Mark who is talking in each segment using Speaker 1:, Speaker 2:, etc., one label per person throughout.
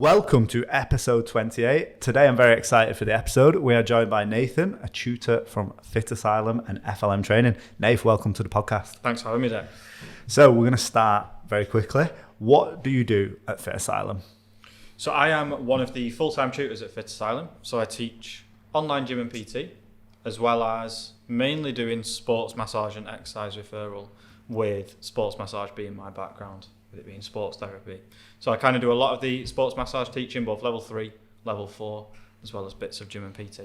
Speaker 1: Welcome to episode 28. Today I'm very excited for the episode. We are joined by Nathan, a tutor from Fitasylum and FLM training. Nath, welcome to the podcast.
Speaker 2: Thanks for having me there.
Speaker 1: So we're going to start very quickly. What do you do at Fitasylum?
Speaker 2: So I am one of the full-time tutors at Fitasylum. So I teach online gym and PT, as well as mainly doing sports massage and exercise referral, with sports massage being my background, with it being sports therapy. So I kind of do a lot of the sports massage teaching, both level 3, level 4, as well as bits of gym and PT.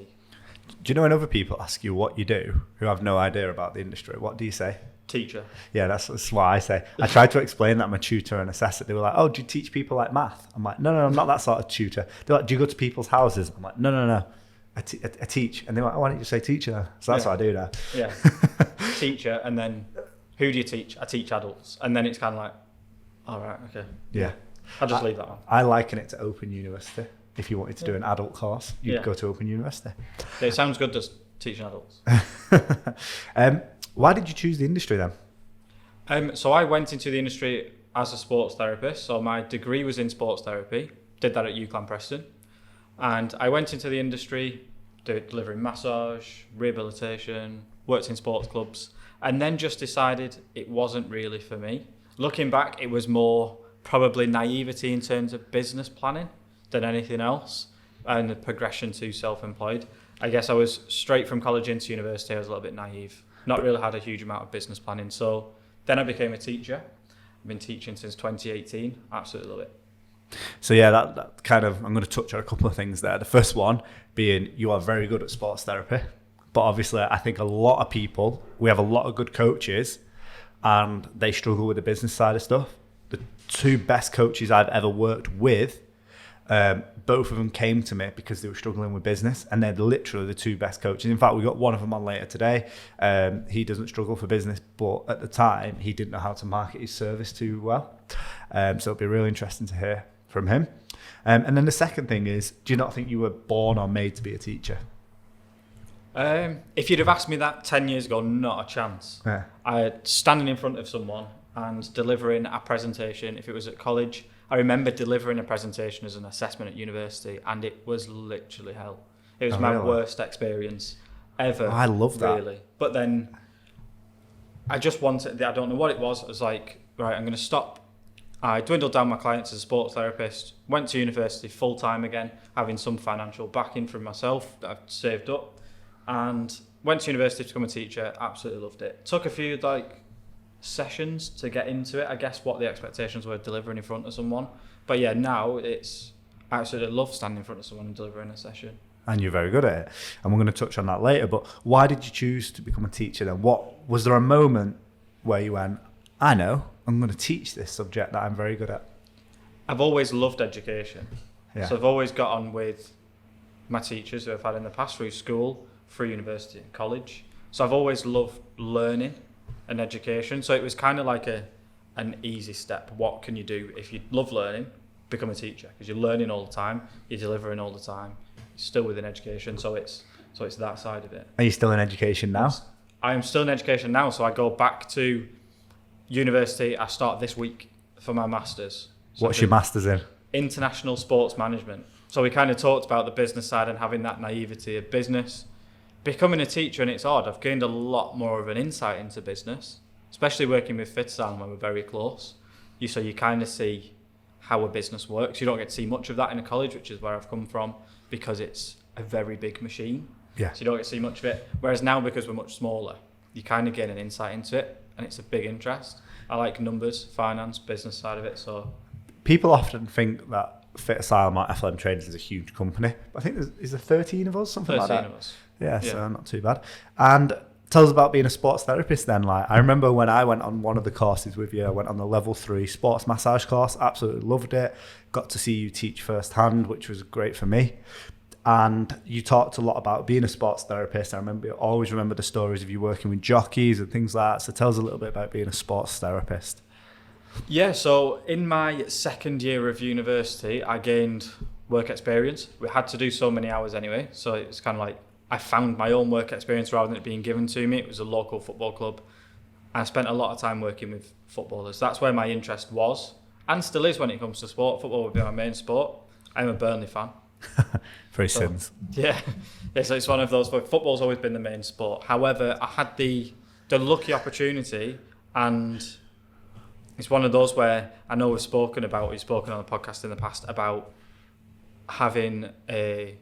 Speaker 1: Do you know when other people ask you what you do, who have no idea about the industry, what do you say?
Speaker 2: Teacher.
Speaker 1: Yeah, that's what I say. I tried to explain that I'm a tutor and assessor. They were like, oh, do you teach people like math? I'm like, no, I'm not that sort of tutor. They're like, do you go to people's houses? I'm like, no. I teach. And they're like, oh, why don't you say teacher then? So that's what I do now.
Speaker 2: Yeah. Teacher, and then who do you teach? I teach adults. And then it's kind of like, all right, okay.
Speaker 1: Yeah.
Speaker 2: I'll just leave that one.
Speaker 1: I liken it to Open University. If you wanted to do an adult course, you'd go to Open University.
Speaker 2: Yeah, it sounds good just teaching adults.
Speaker 1: Why did you choose the industry then?
Speaker 2: So I went into the industry as a sports therapist. So my degree was in sports therapy. Did that at UCLan Preston. And I went into the industry delivering massage, rehabilitation, worked in sports clubs, and then just decided it wasn't really for me. Looking back, it was more probably naivety in terms of business planning than anything else, and the progression to self-employed. I guess I was straight from college into university. I was a little bit naive, not really had a huge amount of business planning. So then I became a teacher. I've been teaching since 2018. Absolutely love it.
Speaker 1: So yeah, that kind of, I'm going to touch on a couple of things there. The first one being you are very good at sports therapy, but obviously I think a lot of people, we have a lot of good coaches and they struggle with the business side of stuff. The two best coaches I've ever worked with, both of them came to me because they were struggling with business, and they're literally the two best coaches. In fact, we got one of them on later today. He doesn't struggle for business, but at the time he didn't know how to market his service too well. So it'll be really interesting to hear from him. And then the second thing is, do you not think you were born or made to be a teacher?
Speaker 2: If you'd have asked me that 10 years ago, not a chance.
Speaker 1: Yeah.
Speaker 2: Standing in front of someone and delivering a presentation, if it was at college, I remember delivering a presentation as an assessment at university, and it was literally hell. It was my worst experience ever.
Speaker 1: Oh, I love that.
Speaker 2: Really. But then I just wanted, I don't know what it was. I was like, right, I'm going to stop. I dwindled down my clients as a sports therapist, went to university full time again, having some financial backing from myself that I've saved up, and went to university to become a teacher. Absolutely loved it. Took a few sessions to get into it, I guess, what the expectations were delivering in front of someone. But yeah, now I absolutely love standing in front of someone and delivering a session.
Speaker 1: And you're very good at it. And we're going to touch on that later. But why did you choose to become a teacher then? What was there a moment where you went, I know, I'm going to teach this subject that I'm very good at?
Speaker 2: I've always loved education.
Speaker 1: Yeah.
Speaker 2: So I've always got on with my teachers who I've had in the past through school, through university and college. So I've always loved learning and education. So it was kind of like an easy step. What can you do if you love learning? Become a teacher, because you're learning all the time, you're delivering all the time, you're still within education. So it's that side of it.
Speaker 1: Are you still in education now?
Speaker 2: I am still in education now. So I go back to university. I start this week for my masters. So
Speaker 1: what's your masters in?
Speaker 2: International sports management. So we kind of talked about the business side and having that naivety of business. Becoming a teacher, and it's odd, I've gained a lot more of an insight into business, especially working with Fitasylum when we're very close. So you kind of see how a business works. You don't get to see much of that in a college, which is where I've come from, because it's a very big machine.
Speaker 1: Yeah.
Speaker 2: So you don't get to see much of it. Whereas now, because we're much smaller, you kind of gain an insight into it, and it's a big interest. I like numbers, finance, business side of it. So
Speaker 1: people often think that Fitasylum or FLM Trainers is a huge company. But I think is there 13 of us, something like that?
Speaker 2: 13 of us.
Speaker 1: Yeah, so not too bad. And tell us about being a sports therapist then. I remember when I went on one of the courses with you, I went on the level 3 sports massage course, absolutely loved it. Got to see you teach firsthand, which was great for me. And you talked a lot about being a sports therapist. I always remember the stories of you working with jockeys and things like that. So tell us a little bit about being a sports therapist.
Speaker 2: Yeah, so in my second year of university, I gained work experience. We had to do so many hours anyway. So it's kind of like I found my own work experience rather than it being given to me. It was a local football club. I spent a lot of time working with footballers. That's where my interest was, and still is when it comes to sport. Football would be my main sport. I'm a Burnley fan.
Speaker 1: Very sins.
Speaker 2: Yeah, so it's one of those. But football's always been the main sport. However, I had the lucky opportunity, and it's one of those where I know we've spoken on the podcast in the past about having a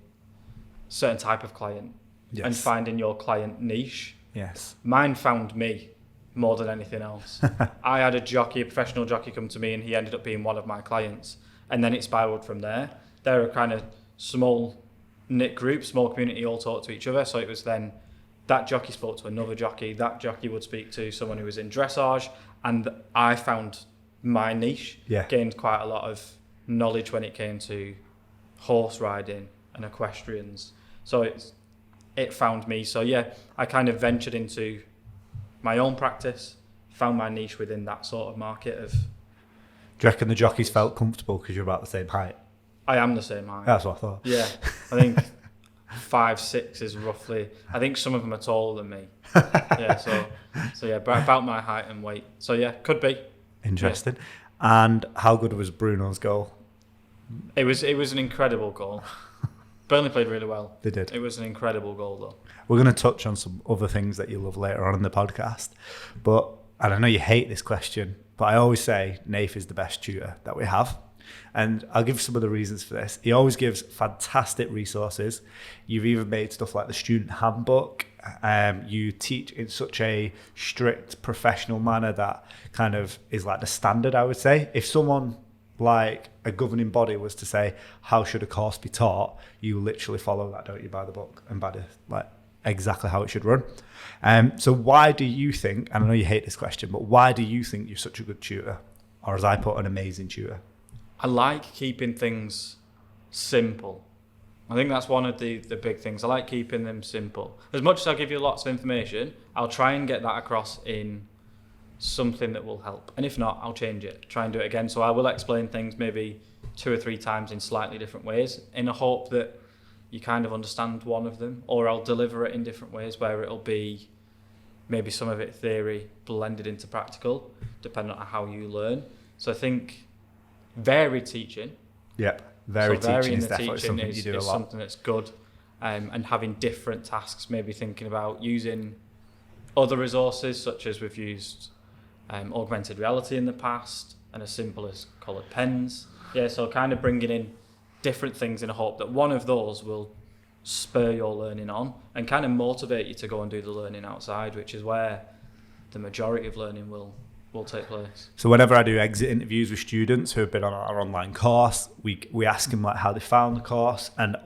Speaker 2: certain type of client and finding your client niche.
Speaker 1: Yes.
Speaker 2: Mine found me more than anything else. I had a professional jockey come to me, and he ended up being one of my clients, and then it spiraled from there. They're a kind of small knit group, small community, all talk to each other. So it was then that jockey spoke to another jockey, that jockey would speak to someone who was in dressage, and I found my niche. Gained quite a lot of knowledge when it came to horse riding and equestrians. So it found me. So yeah, I kind of ventured into my own practice, found my niche within that sort of market of.
Speaker 1: Do you reckon the jockeys felt comfortable because you're about the same height?
Speaker 2: I am the same height.
Speaker 1: That's what I thought.
Speaker 2: Yeah, I think 5'6" is roughly. I think some of them are taller than me. Yeah, so yeah, about my height and weight. So yeah, could be.
Speaker 1: Interesting. Yeah. And how good was Bruno's goal?
Speaker 2: It was an incredible goal. Burnley played really well.
Speaker 1: They did.
Speaker 2: It was an incredible goal, though.
Speaker 1: We're going to touch on some other things that you love later on in the podcast. And I know you hate this question, but I always say Nath is the best tutor that we have. And I'll give some of the reasons for this. He always gives fantastic resources. You've even made stuff like the student handbook. You teach in such a strict professional manner that kind of is like the standard, I would say. If someone like a governing body was to say, how should a course be taught? You literally follow that, don't you, by the book and by the, like, exactly how it should run. So why do you think, and I know you hate this question, but why do you think you're such a good tutor? Or as I put, an amazing tutor?
Speaker 2: I like keeping things simple. I think that's one of the big things. I like keeping them simple. As much as I'll give you lots of information, I'll try and get that across in something that will help. And if not, I'll change it, try and do it again. So I will explain things maybe 2 or 3 times in slightly different ways in a hope that you kind of understand one of them, or I'll deliver it in different ways where it'll be maybe some of it theory blended into practical, depending on how you learn. So I think varied teaching.
Speaker 1: Yeah, varied teaching is definitely something you do a lot.
Speaker 2: Something that's good, and having different tasks, maybe thinking about using other resources, such as we've used augmented reality in the past, and as simple as coloured pens. Yeah, so kind of bringing in different things in a hope that one of those will spur your learning on and kind of motivate you to go and do the learning outside, which is where the majority of learning will take place.
Speaker 1: So whenever I do exit interviews with students who have been on our online course, we ask them like how they found the course, and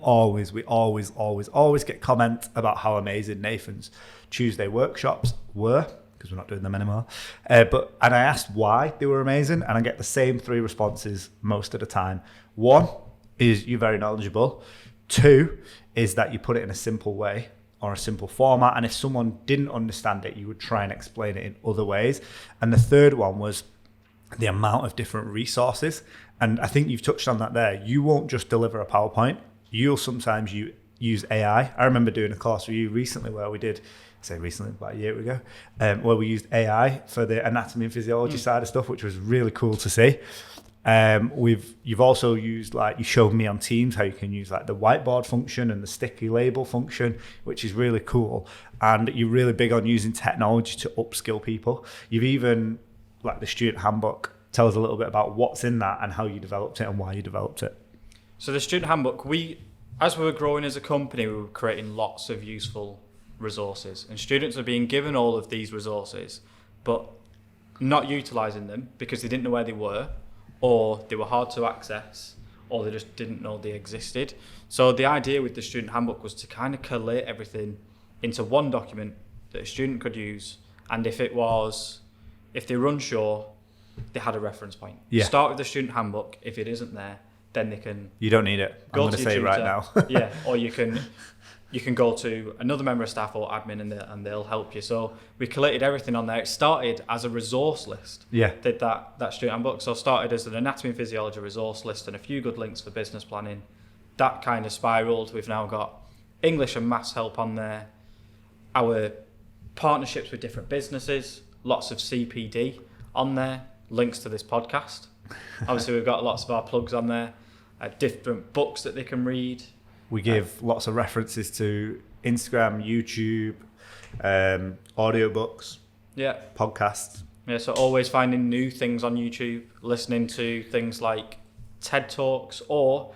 Speaker 1: we always get comment about how amazing Nathan's Tuesday workshops were, because we're not doing them anymore. And I asked why they were amazing, and I get the same 3 responses most of the time. 1 is you're very knowledgeable. 2 is that you put it in a simple way or a simple format, and if someone didn't understand it, you would try and explain it in other ways. And the 3rd one was the amount of different resources. And I think you've touched on that there. You won't just deliver a PowerPoint. You'll sometimes use AI. I remember doing a course with you recently where we did, about a year ago, where we used AI for the anatomy and physiology side of stuff, which was really cool to see. You've also used, like, you showed me on Teams how you can use like the whiteboard function and the sticky label function, which is really cool. And you're really big on using technology to upskill people. You've even, like the student handbook, tell us a little bit about what's in that and how you developed it and why you developed it.
Speaker 2: So the student handbook, as we were growing as a company, we were creating lots of useful resources, and students are being given all of these resources, but not utilising them because they didn't know where they were, or they were hard to access, or they just didn't know they existed. So the idea with the student handbook was to kind of collate everything into one document that a student could use, and if they were unsure, they had a reference point.
Speaker 1: Yeah.
Speaker 2: Start with the student handbook. If it isn't there, then they can.
Speaker 1: You don't need it. I'm going to say it right now.
Speaker 2: Yeah, or you can go to another member of staff or admin, and they'll help you. So we collated everything on there. It started as a resource list.
Speaker 1: Yeah.
Speaker 2: Did that student handbook. So started as an anatomy and physiology resource list and a few good links for business planning. That kind of spiraled. We've now got English and maths help on there. Our partnerships with different businesses, lots of CPD on there, links to this podcast. Obviously, we've got lots of our plugs on there. different books that they can read.
Speaker 1: We give lots of references to Instagram, YouTube, audiobooks, podcasts.
Speaker 2: Yeah, so always finding new things on YouTube, listening to things like TED Talks or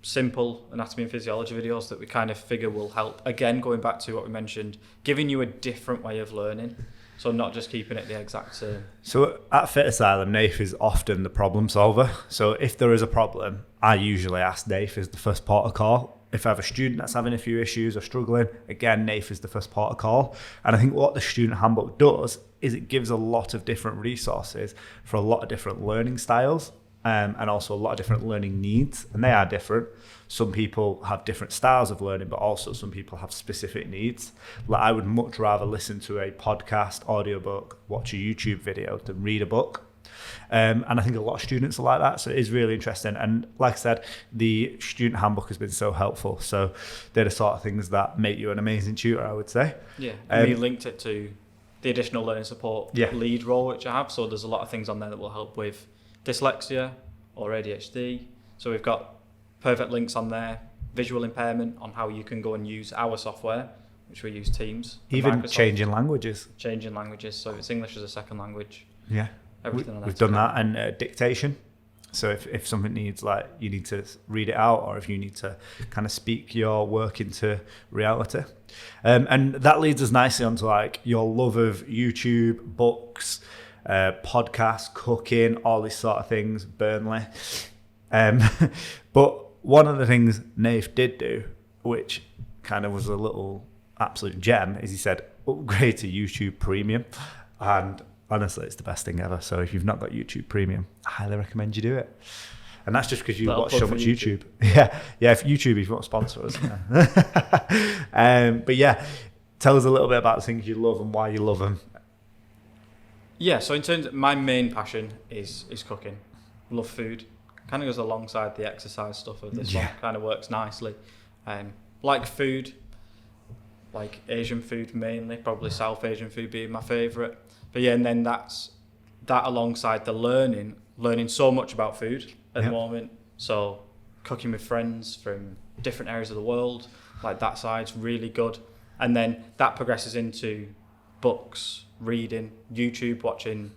Speaker 2: simple anatomy and physiology videos that we kind of figure will help. Again, going back to what we mentioned, giving you a different way of learning. So not just keeping it the exact same.
Speaker 1: So at Fitasylum, Nath is often the problem solver. So if there is a problem, I usually ask Nath as the first port of call. If I have a student that's having a few issues or struggling, again, Nath is the first port of call. And I think what the student handbook does is it gives a lot of different resources for a lot of different learning styles. And also a lot of different learning needs, and they are different. Some people have different styles of learning, but also some people have specific needs. Like I would much rather listen to a podcast, audiobook, watch a YouTube video than read a book. And I think a lot of students are like that, so it is really interesting. And like I said, the student handbook has been so helpful. So they're the sort of things that make you an amazing tutor, I would say.
Speaker 2: Yeah, and we linked it to the additional learning support lead role, which I have. So there's a lot of things on there that will help with dyslexia or ADHD. So we've got perfect links on there, visual impairment on how you can go and use our software, which we use Teams.
Speaker 1: Even changing languages.
Speaker 2: Changing languages, so if it's English as a second language.
Speaker 1: Yeah,
Speaker 2: everything
Speaker 1: we've done that, and dictation. So if something needs, like, you need to read it out, or if you need to kind of speak your work into reality. And that leads us nicely onto like your love of YouTube, books, podcasts, cooking, all these sort of things, Burnley. But one of the things Nath did do, which kind of was a little absolute gem, is he said, upgrade to YouTube Premium. And honestly, it's the best thing ever. So if you've not got YouTube Premium, I highly recommend you do it. And that's just because you watch so much YouTube. Yeah, if YouTube, if you want to sponsor us. But yeah, tell us a little bit about the things you love and why you love them.
Speaker 2: Yeah, so in terms of my main passion is cooking. Love food. Kind of goes alongside the exercise stuff of this one. Kind of works nicely. Like food, like Asian food mainly, probably South Asian food being my favourite. But yeah, and then that alongside the learning so much about food at the moment. So cooking with friends from different areas of the world, like that side's really good. And then that progresses into books, reading, YouTube, watching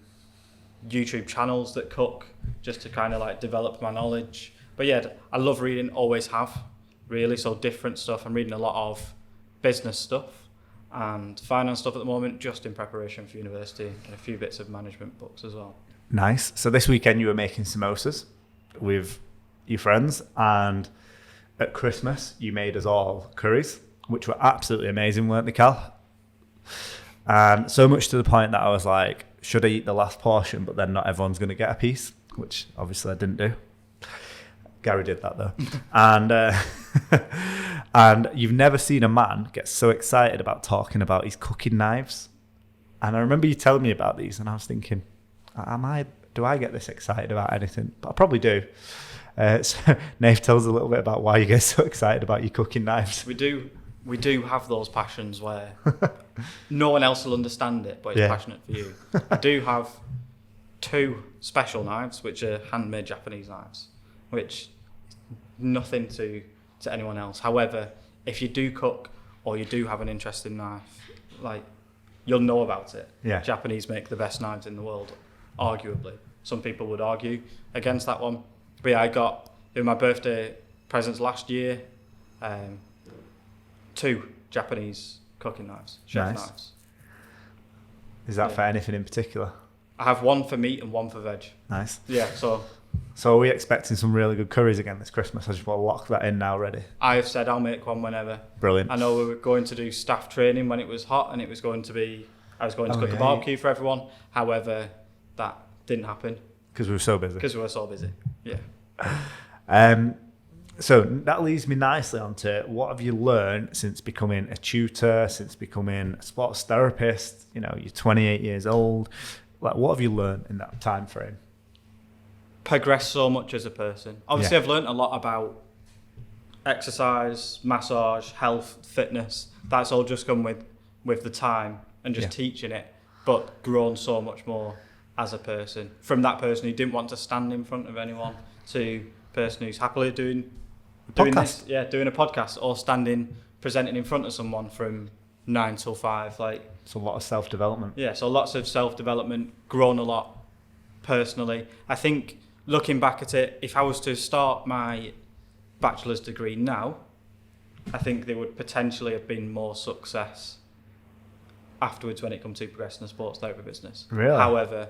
Speaker 2: YouTube channels that cook, just to kind of like develop my knowledge. But yeah, I love reading, always have, really. So different stuff. I'm reading a lot of business stuff and finance stuff at the moment, just in preparation for university, and a few bits of management books as well.
Speaker 1: Nice. So this weekend you were making samosas with your friends, and at Christmas you made us all curries, which were absolutely amazing, weren't they, Cal? And so much to the point that I was like, should I eat the last portion? But then not everyone's going to get a piece, which obviously I didn't do. Gary did that though. And you've never seen a man get so excited about talking about his cooking knives. And I remember you telling me about these, and I was thinking, do I get this excited about anything? But I probably do. So Nath, tell us a little bit about why you get so excited about your cooking knives.
Speaker 2: We do have those passions where no one else will understand it, but it's passionate for you. I do have 2 special knives, which are handmade Japanese knives, which nothing to anyone else. However, if you do cook or you do have an interesting knife, like, you'll know about it. Yeah. Japanese make the best knives in the world, arguably. Some people would argue against that one. But yeah, I got, in my birthday presents last year, 2 Japanese cooking knives, chef knives.
Speaker 1: Is that for anything in particular?
Speaker 2: I have one for meat and one for veg.
Speaker 1: Nice.
Speaker 2: Yeah,
Speaker 1: So are we expecting some really good curries again this Christmas? I just want to lock that in now ready.
Speaker 2: I have said I'll make one whenever.
Speaker 1: Brilliant.
Speaker 2: I know we were going to do staff training when it was hot, and it was going to be, I was going to cook a barbecue for everyone. However, that didn't happen.
Speaker 1: Because we were so busy.
Speaker 2: Yeah.
Speaker 1: So that leads me nicely onto, what have you learned since becoming a tutor, since becoming a sports therapist? You know, you're 28 years old. Like, what have you learned in that time frame?
Speaker 2: Progressed so much as a person. Obviously, I've learned a lot about exercise, massage, health, fitness. That's all just come with the time and just teaching it, but grown so much more as a person. From that person who didn't want to stand in front of anyone to person who's happily doing
Speaker 1: Podcast.
Speaker 2: this, doing a podcast or presenting in front of someone from 9 till 5. Like,
Speaker 1: It's a lot of self-development.
Speaker 2: yeah, so lots of self-development, grown a lot personally. I think looking back at it, if I was to start my bachelor's degree now, I think there would potentially have been more success afterwards when it comes to progressing the sports therapy business.
Speaker 1: Really?
Speaker 2: However,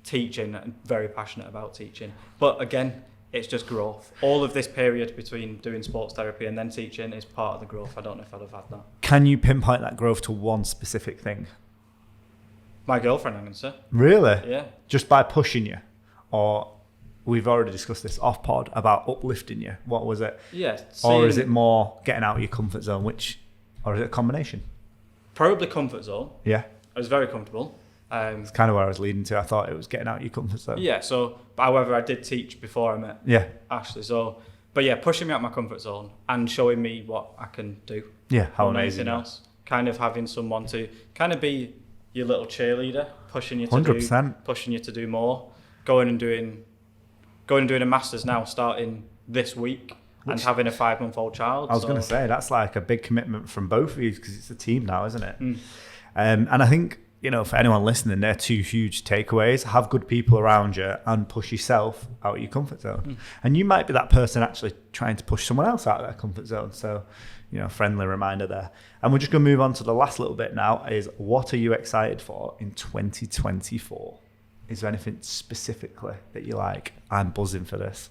Speaker 2: teaching, I'm very passionate about teaching. But again, it's just growth. All of this period between doing sports therapy and then teaching is part of the growth. I don't know if I'd have had that.
Speaker 1: Can you pinpoint that growth to one specific thing?
Speaker 2: My girlfriend, I'm going to say.
Speaker 1: Really?
Speaker 2: Yeah.
Speaker 1: Just by pushing you? Or we've already discussed this off pod about uplifting you. What was it?
Speaker 2: Yeah.
Speaker 1: Or is it more getting out of your comfort zone, or is it a combination?
Speaker 2: Probably comfort zone.
Speaker 1: Yeah.
Speaker 2: I was very comfortable.
Speaker 1: It's kind of where I was leading to. I thought it was getting out of your comfort zone.
Speaker 2: Yeah, so, however, I did teach before I met Ashley. So, but yeah, pushing me out my comfort zone and showing me what I can do.
Speaker 1: Yeah, how
Speaker 2: more than
Speaker 1: amazing.
Speaker 2: anything else. Kind of having someone to kind of be your little cheerleader, pushing you to
Speaker 1: 100%.
Speaker 2: pushing you to do more. Going and doing a master's now, starting this week, and having a 5-month-old child.
Speaker 1: I was going to say, that's like a big commitment from both of you because it's a team now, isn't it?
Speaker 2: Mm.
Speaker 1: And I think, for anyone listening, there are two huge takeaways. Have good people around you and push yourself out of your comfort zone.
Speaker 2: Mm.
Speaker 1: And you might be that person actually trying to push someone else out of their comfort zone. So, friendly reminder there. And we're just going to move on to the last little bit now is, what are you excited for in 2024? Is there anything specifically that you like? I'm buzzing for this.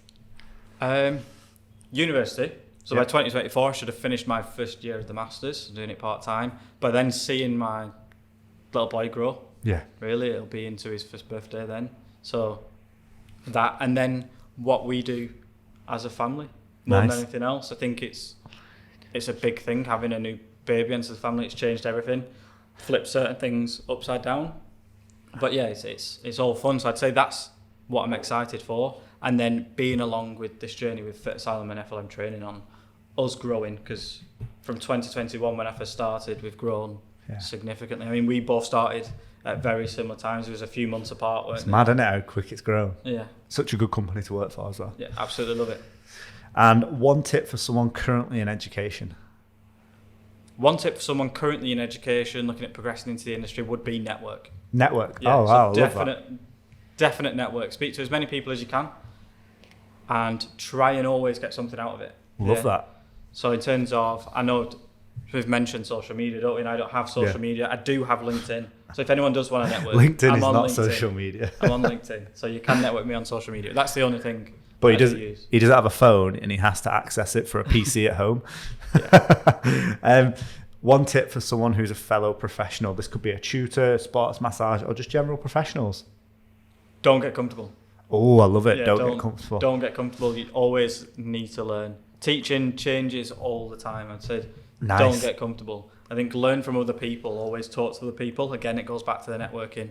Speaker 2: University. So by 2024, I should have finished my first year of the Masters, doing it part-time. But then seeing my little boy grow, really, it'll be into his first birthday then. So that, and then what we do as a family, more than anything else. I think it's a big thing, having a new baby into the family. It's changed everything, flipped certain things upside down. But yeah, it's all fun. So I'd say that's what I'm excited for. And then being along with this journey with Fitasylum and FLM training on us growing, because from 2021 when I first started, we've grown significantly. I mean, we both started at very similar times. It was a few months apart.
Speaker 1: It's mad, isn't it, how quick it's grown?
Speaker 2: Yeah.
Speaker 1: Such a good company to work for as well.
Speaker 2: Yeah, absolutely love it.
Speaker 1: And one tip for someone currently in education?
Speaker 2: One tip for someone currently in education looking at progressing into the industry would be network.
Speaker 1: Network?
Speaker 2: Yeah,
Speaker 1: oh, wow, I love that.
Speaker 2: Definite network. Speak to as many people as you can and try and always get something out of it.
Speaker 1: Love that.
Speaker 2: So in terms of, I know we've mentioned social media, don't we? And I don't have social media. I do have LinkedIn. So if anyone does want to network,
Speaker 1: LinkedIn
Speaker 2: I'm
Speaker 1: is
Speaker 2: on
Speaker 1: not
Speaker 2: LinkedIn.
Speaker 1: social media.
Speaker 2: I'm on LinkedIn. So you can network me on social media. That's the only thing.
Speaker 1: But he doesn't have a phone and he has to access it for a PC at home. One tip for someone who's a fellow professional. This could be a tutor, sports massage, or just general professionals.
Speaker 2: Don't get comfortable.
Speaker 1: Oh, I love it.
Speaker 2: Yeah,
Speaker 1: don't get comfortable.
Speaker 2: Don't get comfortable. You always need to learn. Teaching changes all the time. I'd say don't get comfortable. I think learn from other people. Always talk to other people. Again, it goes back to the networking.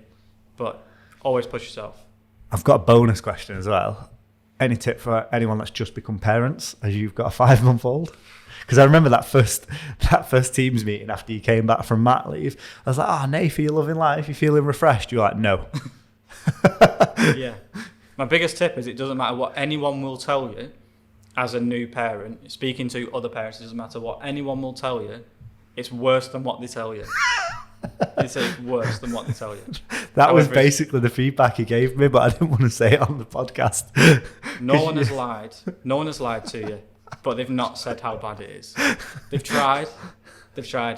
Speaker 2: But always push yourself.
Speaker 1: I've got a bonus question as well. Any tip for anyone that's just become parents as you've got a 5-month-old? Because I remember that first Teams meeting after you came back from mat leave. I was like, Nath, are you loving life? You feeling refreshed? You're like, no.
Speaker 2: Yeah. My biggest tip is it doesn't matter what anyone will tell you as a new parent. Speaking to other parents, it doesn't matter what anyone will tell you. It's worse than what they tell you. It's worse than what they tell you.
Speaker 1: That was basically the feedback he gave me, but I didn't want to say it on the podcast.
Speaker 2: No one has lied. No one has lied to you, but they've not said how bad it is. They've tried,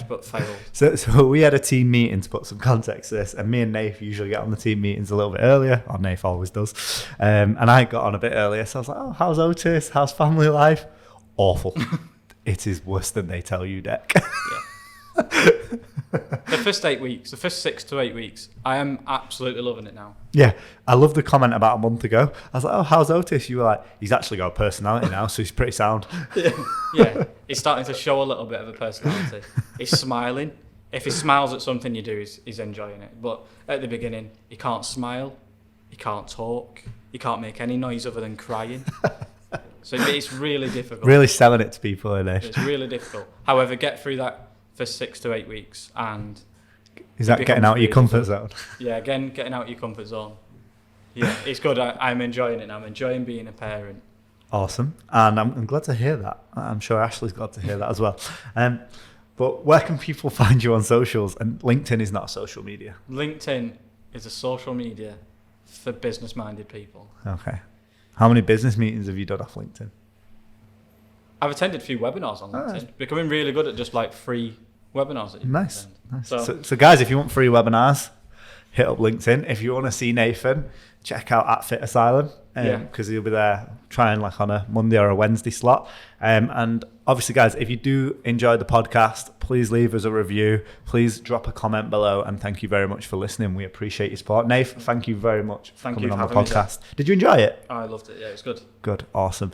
Speaker 2: but failed.
Speaker 1: So we had a team meeting to put some context to this, and me and Nath usually get on the team meetings a little bit earlier, or Nath always does, and I got on a bit earlier, so I was like, how's Otis? How's family life? Awful. It is worse than they tell you, Deck.
Speaker 2: Yeah. The first 8 weeks, the first 6 to 8 weeks, I am absolutely loving it now.
Speaker 1: Yeah, I love the comment about a month ago. I was like, how's Otis? You were like, he's actually got a personality now, so he's pretty sound.
Speaker 2: Yeah, he's starting to show a little bit of a personality. He's smiling. If he smiles at something you do, he's enjoying it. But at the beginning, he can't smile, he can't talk, he can't make any noise other than crying. So it's really difficult.
Speaker 1: Really selling it to people, isn't it?
Speaker 2: It's really difficult. However, get through that for 6 to 8 weeks, and
Speaker 1: is that getting out of your comfort zone?
Speaker 2: Yeah, again, getting out of your comfort zone. Yeah, it's good. I'm enjoying it now. I'm enjoying being a parent.
Speaker 1: Awesome. And I'm glad to hear that. I'm sure Ashley's glad to hear that as well. But where can people find you on socials? And LinkedIn is not a social media.
Speaker 2: LinkedIn is a social media for business-minded people.
Speaker 1: Okay. How many business meetings have you done off LinkedIn?
Speaker 2: I've attended a few webinars on LinkedIn. Becoming really good at just like free webinars that you can
Speaker 1: Nice.
Speaker 2: attend.
Speaker 1: So guys, if you want free webinars, hit up LinkedIn. If you want to see Nathan, check out at Fitasylum, because he'll be there trying like on a Monday or a Wednesday slot. And obviously, guys, if you do enjoy the podcast, please leave us a review. Please drop a comment below, and thank you very much for listening. We appreciate your support. Nath, thank you very much for coming on the podcast. Did you enjoy it?
Speaker 2: I loved it. Yeah, it was good.
Speaker 1: Good. Awesome.